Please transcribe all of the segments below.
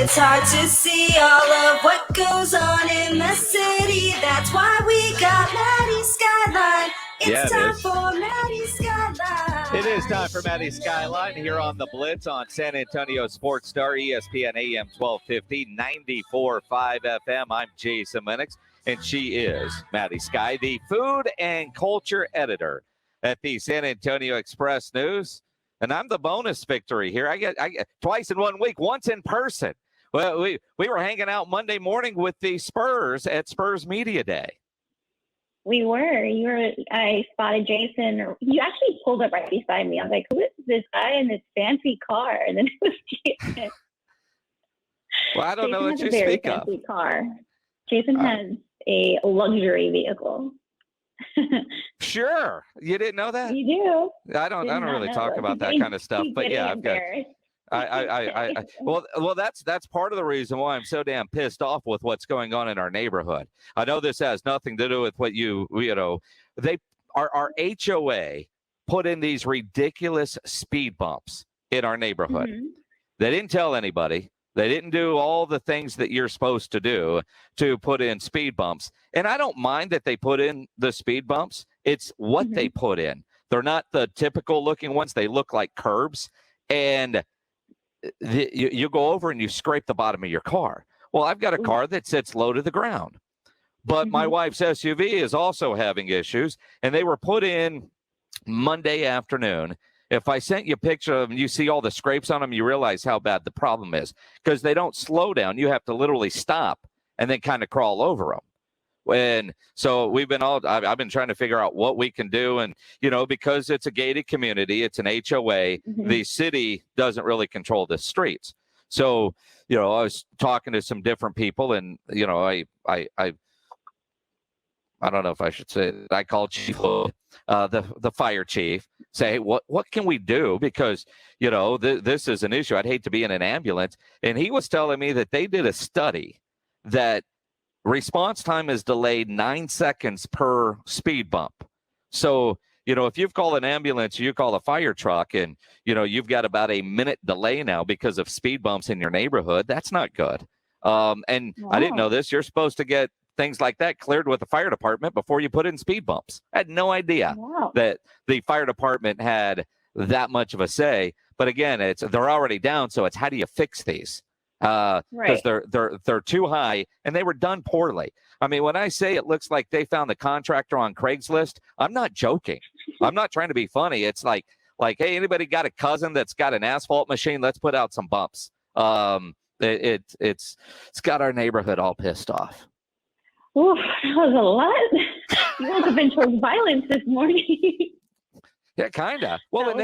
it's hard to see all of what goes on in the city. That's why we got Maddy Skyeline. It's time for Maddy Skyeline. It is time for Maddy Skyeline here on the Blitz on San Antonio Sports Star, ESPN AM 1250, 94.5 FM. I'm Jason Minnix, and she is Maddy Skye, the food and culture editor at the San Antonio Express News. And I'm the bonus victory here. I get twice in 1 week, once in person. Well, we were hanging out Monday morning with the Spurs at Spurs Media Day. We were. I spotted Jason. You actually pulled up right beside me. I was like, who is this guy in this fancy car? And then it was Jason. Well, I don't know what you speak of. Car. Jason has a luxury vehicle. Sure. You didn't know that? You do. I don't really talk about that kind of stuff, but yeah, I've got well, that's part of the reason why I'm so damn pissed off with what's going on in our neighborhood. I know this has nothing to do with what our HOA put in these ridiculous speed bumps in our neighborhood. Mm-hmm. They didn't tell anybody. They didn't do all the things that you're supposed to do to put in speed bumps. And I don't mind that they put in the speed bumps. It's what they put in. They're not the typical looking ones. They look like curbs. And you go over and you scrape the bottom of your car. Well, I've got a car that sits low to the ground. But my wife's SUV is also having issues. And they were put in Monday afternoon. If I sent you a picture of them, you see all the scrapes on them, you realize how bad the problem is. Because they don't slow down. You have to literally stop and then kind of crawl over them. And so I've been trying to figure out what we can do. And, because it's a gated community, it's an HOA, the city doesn't really control the streets. So, I was talking to some different people and, I don't know if I should say it. I called Chief, the fire chief, say, what can we do? Because, this is an issue. I'd hate to be in an ambulance. And he was telling me that they did a study that response time is delayed 9 seconds per speed bump. So, if you've called an ambulance, you call a fire truck and, you've got about a minute delay now because of speed bumps in your neighborhood. That's not good. And I didn't know this. You're supposed to get things like that cleared with the fire department before you put in speed bumps. I had no idea that the fire department had that much of a say. But again, they're already down. So it's how do you fix these? Because they're too high and they were done poorly. I mean, when I say it looks like they found the contractor on Craigslist, I'm not joking. I'm not trying to be funny. It's like, hey, anybody got a cousin that's got an asphalt machine? Let's put out some bumps. It's got our neighborhood all pissed off. Ooh, that was a lot. You must have been towards violence this morning. Yeah, kind of. Well, and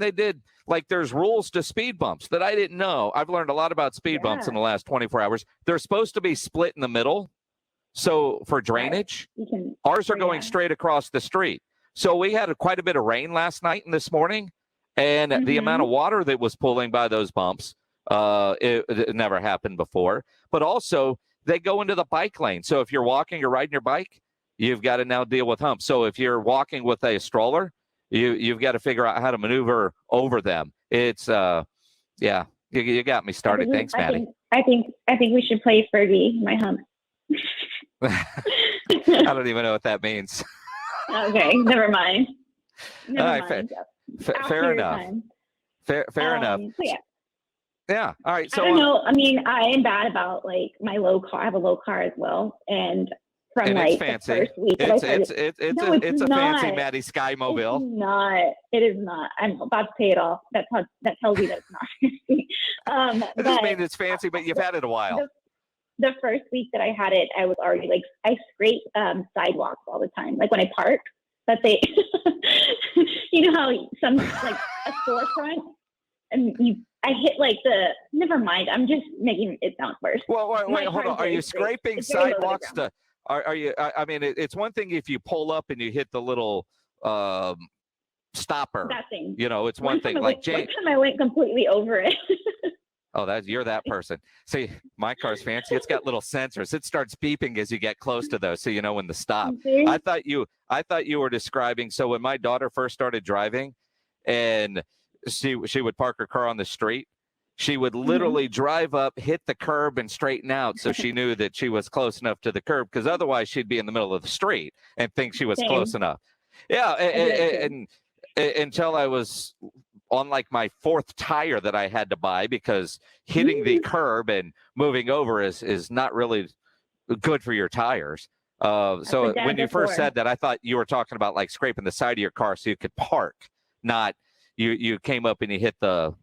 they did, there's rules to speed bumps that I didn't know. I've learned a lot about speed bumps in the last 24 hours. They're supposed to be split in the middle. So for drainage, ours are going straight across the street. So we had quite a bit of rain last night and this morning. And the amount of water that was pulling by those bumps, it never happened before. But also, they go into the bike lane. So if you're walking or riding your bike, you've got to now deal with humps. So if you're walking with a stroller, you've got to figure out how to maneuver over them. It's you got me started. Thanks, Maddy. I think we should play Fergie, my hump. I don't even know what that means. Okay, never mind. Fair enough. Fair enough. So yeah. All right. So I don't know. I mean, I am bad about my low car. I have a low car as well, and from it's fancy. The first week, it's a fancy Maddy Skye mobile. It is not. I'm about to pay it off. That tells you that it's not fancy. It doesn't mean it's fancy, but you've had it a while. The first week that I had it, I was already I scrape sidewalks all the time. Like when I park, let's say, you know how some a storefront, and I hit never mind. I'm just making it sound worse. Well, wait, hold on. Are you scraping sidewalks to? Are you? I mean, it's one thing if you pull up and you hit the little stopper. That thing. It's one thing. One time I went completely over it. Oh, you're that person. See, my car's fancy. It's got little sensors. It starts beeping as you get close to those, so you know when to stop. See? I thought you were describing. So when my daughter first started driving, and she would park her car on the street, she would literally drive up, hit the curb, and straighten out so she knew that she was close enough to the curb, because otherwise she'd be in the middle of the street and think she was close enough. Yeah, and until I was on like my 4th tire that I had to buy, because hitting the curb and moving over is not really good for your tires. So when you first said that, I thought you were talking about like scraping the side of your car so you could park, not you came up and you hit the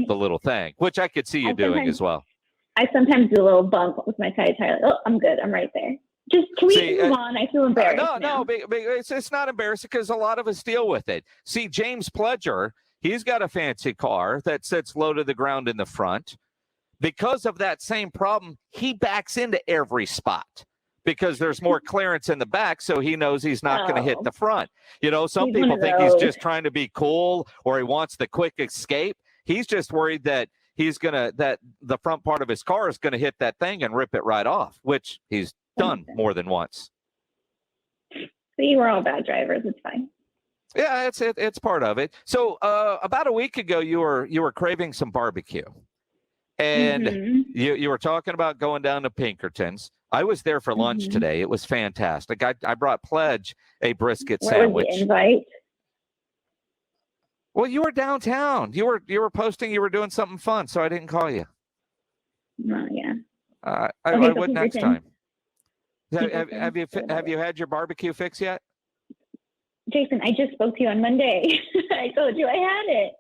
little thing, which I could see you doing as well. I sometimes do a little bump with my tire. Like, oh, I'm good. I'm right there. Just can we move on? I feel embarrassed. No, it's not embarrassing, because a lot of us deal with it. See, James Pledger, he's got a fancy car that sits low to the ground in the front. Because of that same problem, he backs into every spot because there's more clearance in the back, so he knows he's not going to hit the front. You know, some people think he's just trying to be cool, or he wants the quick escape. He's just worried that that the front part of his car is going to hit that thing and rip it right off, which he's done more than once. See, we're all bad drivers. It's fine. Yeah, it's part of it. So about a week ago, you were craving some barbecue, and you were talking about going down to Pinkerton's. I was there for lunch today. It was fantastic. I brought Pledge a brisket sandwich. Was the invite? Well, you were downtown. You were posting. You were doing something fun, so I didn't call you. Oh yeah. I would next time. Have you had your barbecue fix yet? Jason, I just spoke to you on Monday. I told you I had it.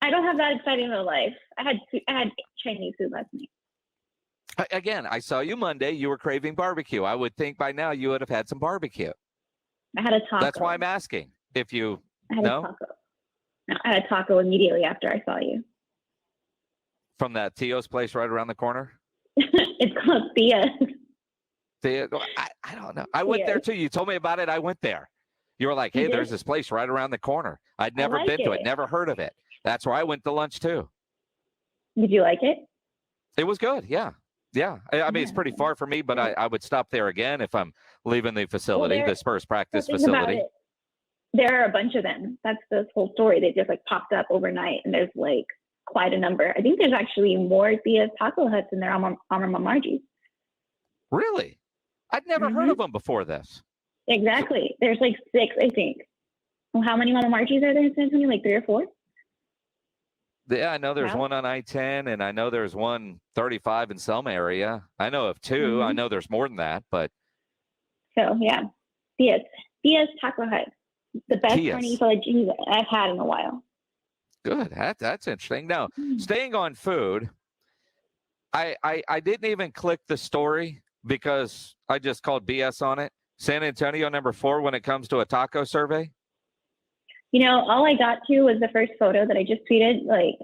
I don't have that exciting of a life. I had Chinese food last night. Again, I saw you Monday. You were craving barbecue. I would think by now you would have had some barbecue. I had a taco. That's why I'm asking if you know. A taco. No, I had a taco immediately after I saw you. From that Tio's place right around the corner? It's called Thea. Thea? I don't know. I went there too. You told me about it. I went there. You were like, hey, there's this place right around the corner. I'd never been to it, never heard of it. That's where I went to lunch too. Did you like it? It was good. Yeah. Yeah. I mean, it's pretty far for me, but I would stop there again if I'm leaving the facility, the Spurs practice facility. There are a bunch of them. That's the whole story. They just like popped up overnight, and there's like quite a number. I think there's actually more Thea's Taco Huts in there on Margie's. Really? I'd never heard of them before this. Exactly. There's like 6, I think. Well, how many Mama Margie's are there in San Antonio? Like 3 or 4? Yeah, I know there's one on I-10, and I know there's one 35 in some area. I know of 2. I know there's more than that, but. So, yeah. Thea's Taco Hut. The best carne cheese I've had in a while. Good. That's interesting. Now, staying on food, I didn't even click the story because I just called BS on it. San Antonio number 4 when it comes to a taco survey. You know, all I got to was the first photo that I just tweeted. Like,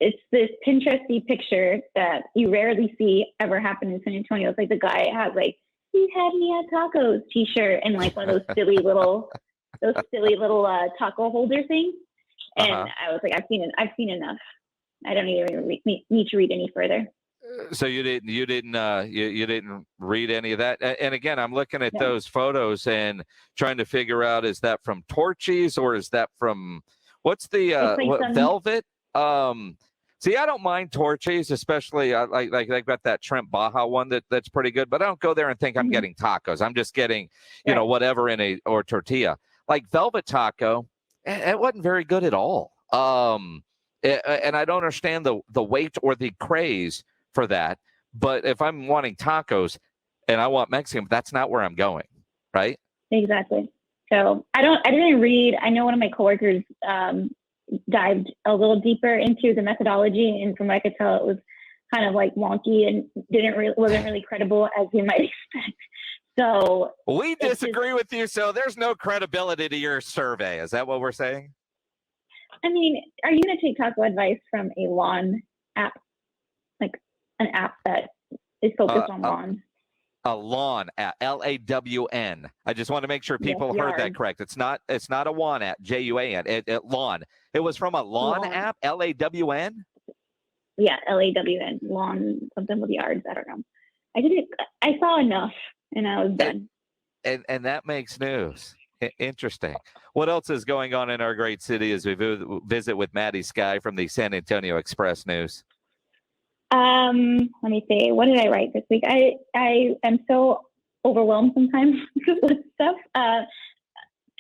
it's this Pinteresty picture that you rarely see ever happen in San Antonio. It's like the guy has like, "He had me at tacos" T-shirt and like one of those silly little taco holder things. And I was like, I've seen enough. I don't even need to read any further. So you didn't read any of that. And again, I'm looking at those photos and trying to figure out, is that from Torchy's or is that from what's the Velvet? See, I don't mind Torchy's, especially like they've got that Trent Baja one that's pretty good, but I don't go there and think I'm getting tacos. I'm just getting, whatever in or tortilla. Like Velvet Taco, it wasn't very good at all. And I don't understand the weight or the craze for that. But if I'm wanting tacos and I want Mexican, that's not where I'm going, right? Exactly. So I didn't read. I know one of my coworkers dived a little deeper into the methodology, and from what I could tell, it was kind of like wonky and wasn't really credible as you might expect. So we disagree with you. So there's no credibility to your survey. Is that what we're saying? I mean, are you going to take taco advice from a lawn app, like an app that is focused on lawn? A lawn app, LAWN. I just want to make sure people heard that correct. It's not a WAN app, JUAN. Lawn. It was from a lawn app, LAWN. Yeah, LAWN. Lawn, something with yards. I don't know. I saw enough, and I was done. And that makes news. Interesting. What else is going on in our great city as we visit with Maddy Skye from the San Antonio Express News? Let me see. What did I write this week? I am so overwhelmed sometimes with stuff.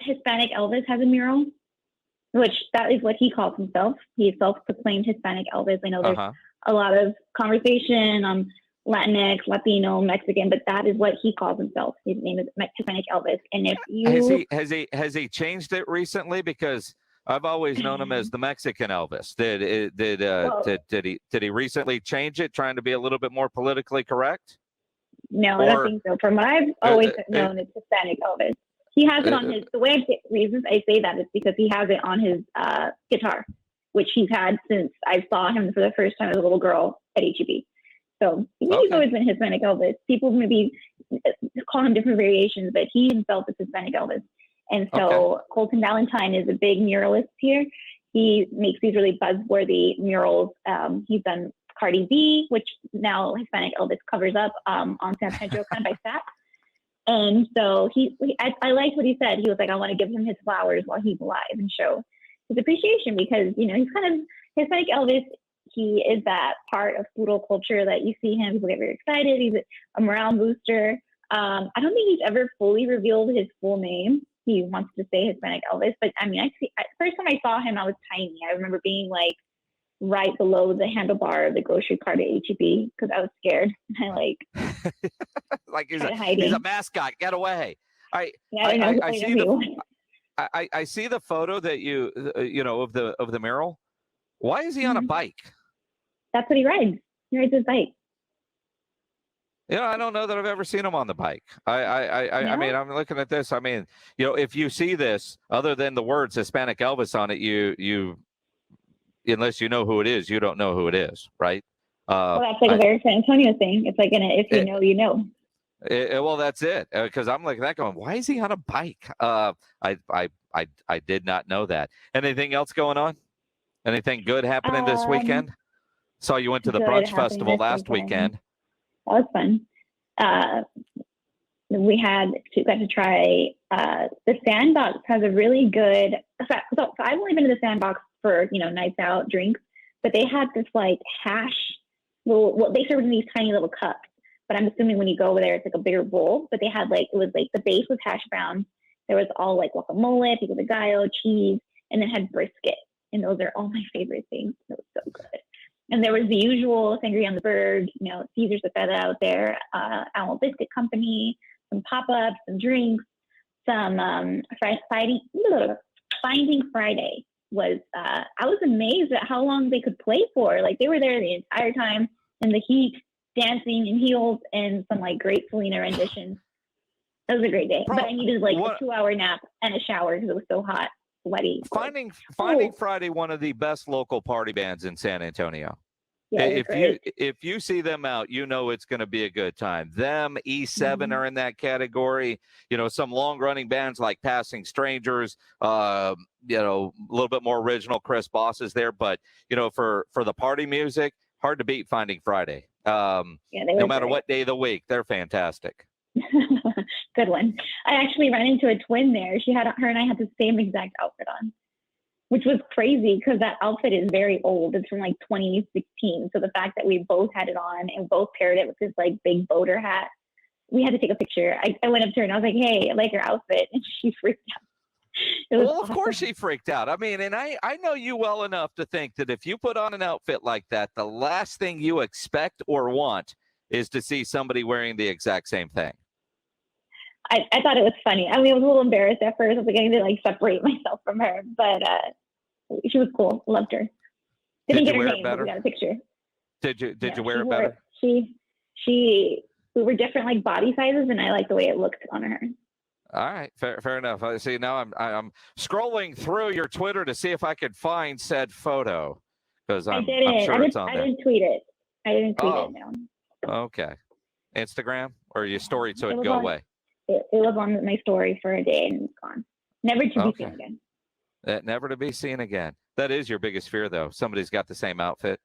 Hispanic Elvis has a mural, which that is what he calls himself. He's self-proclaimed Hispanic Elvis. I know there's a lot of conversation on Latinx, Latino, Mexican, but that is what he calls himself. His name is Hispanic Elvis. And if you has he changed it recently? Because I've always known him as the Mexican Elvis. Did he recently change it, trying to be a little bit more politically correct? No, I don't think so. From what I've always known, it's Hispanic Elvis. He has it on his. The way reasons I say that is because he has it on his guitar, which he's had since I saw him for the first time as a little girl at HEB. So he's always been Hispanic Elvis. People maybe call him different variations, but he himself is Hispanic Elvis. And so Colton Valentine is a big muralist here. He makes these really buzzworthy murals. He's done Cardi B, which now Hispanic Elvis covers up on San Pedro kind of by Saks. And so I liked what he said. He was like, I want to give him his flowers while he's alive and show his appreciation because, you know, he's kind of Hispanic Elvis. He is that part of puro culture that you see him. People get very excited. He's a morale booster. I don't think he's ever fully revealed his full name. He wants to say Hispanic Elvis, but I mean, first time I saw him, I was tiny. I remember being like right below the handlebar of the grocery cart at HEB because I was scared. I like he's a mascot. Get away! I see the photo that you know of the mural. Why is he on a bike? That's what he rides. He rides his bike. You know, I don't know that I've ever seen him on the bike. I mean, I'm looking at this. I mean, you know, if you see this, other than the words Hispanic Elvis on it, you unless you know who it is, you don't know who it is, right? Well, that's like a very San Antonio thing. It's like if you know, you know. Well, that's it. Because I'm like that going, why is he on a bike? I did not know that. Anything else going on? Anything good happening this weekend? Saw you went to the brunch festival last weekend. That was fun. We got to try the Sandbox has a really good. So I've only been to the Sandbox for nights out drinks, but they had this like hash. Well, they served in these tiny little cups. But I'm assuming when you go over there, it's like a bigger bowl. But they had the base was hash brown. There was all like guacamole, pico de gallo, cheese, and then had brisket. And those are all my favorite things. It was so good. And there was the usual sangria on the bird, Caesar's the Feta out there, Owl Biscuit Company, some pop-ups, some drinks, some Finding Friday was, I was amazed at how long they could play for. Like they were there the entire time in the heat, dancing in heels and some like great Selena renditions. It was a great day. But I needed like a 2-hour nap and a shower because it was so hot. Sweaty. Finding Friday, one of the best local party bands in San Antonio. Yeah, if you see them out, it's going to be a good time. Them, E7 are in that category. Some long running bands like Passing Strangers. A little bit more original. Chris Boss is there, but for the party music, hard to beat Finding Friday. No matter what day of the week, they're fantastic. Good one. I actually ran into a twin there. Her and I had the same exact outfit on, which was crazy because that outfit is very old. It's from like 2016. So the fact that we both had it on and both paired it with this like big boater hat, we had to take a picture. I went up to her and I was like, "Hey, I like your outfit," and she freaked out. Well, of course she freaked out. I mean, and I know you well enough to think that if you put on an outfit like that, the last thing you expect or want is to see somebody wearing the exact same thing. I thought it was funny. I mean, I was a little embarrassed at first. I was like, I need to like separate myself from her, but she was cool. Loved her. Didn't get her name, but we got a picture. Did you wear it better? We were different like body sizes, and I liked the way it looked on her. All right, fair enough. I see. Now I'm scrolling through your Twitter to see if I could find said photo because I'm sure it's on there. I didn't tweet it. It now. Okay. Instagram or your story so it'd go away. It was on my story for a day and it's gone. Never to be seen again. Never to be seen again. That is your biggest fear, though. Somebody's got the same outfit.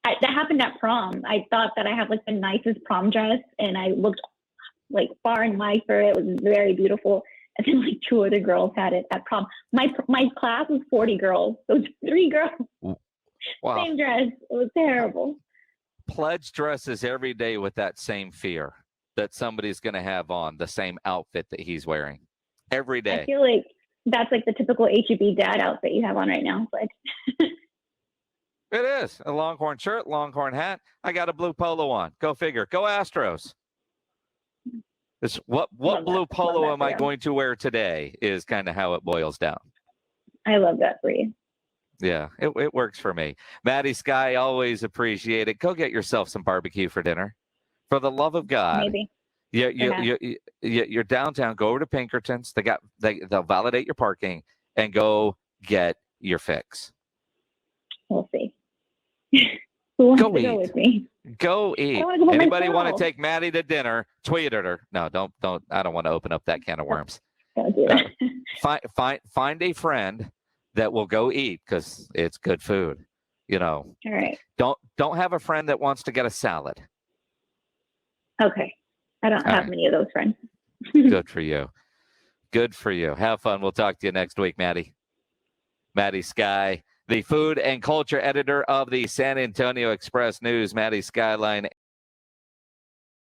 That happened at prom. I thought that I had like the nicest prom dress, and I looked like far and wide for it. It was very beautiful. And then like 2 other girls had it at prom. My class was 40 girls, so 3 girls. Wow. Same dress. It was terrible. Pledge dresses every day with that same fear that somebody's going to have on the same outfit that he's wearing every day. I feel like that's like the typical HEB dad outfit you have on right now. But It is a Longhorn shirt, Longhorn hat. I got a blue polo on. Go figure. Go Astros. What blue polo am I going to wear today is kind of how it boils down. I love that for you. Yeah, it works for me. Maddy Skye, always appreciate it. Go get yourself some barbecue for dinner. For the love of God. Maybe. You're downtown. Go over to Pinkerton's. They'll validate your parking and go get your fix. We'll see. Who wants Go to eat. go with me? Go eat. Anybody want to take Maddy to dinner? Tweet at her. No, don't. I don't want to open up that can of worms. Don't do that. Find a friend that will go eat because it's good food. All right. Don't have a friend that wants to get a salad. Okay. I don't have many of those friends. Good for you. Good for you. Have fun. We'll talk to you next week, Maddy. Maddy Skye, the food and culture editor of the San Antonio Express News. Maddy Skyeline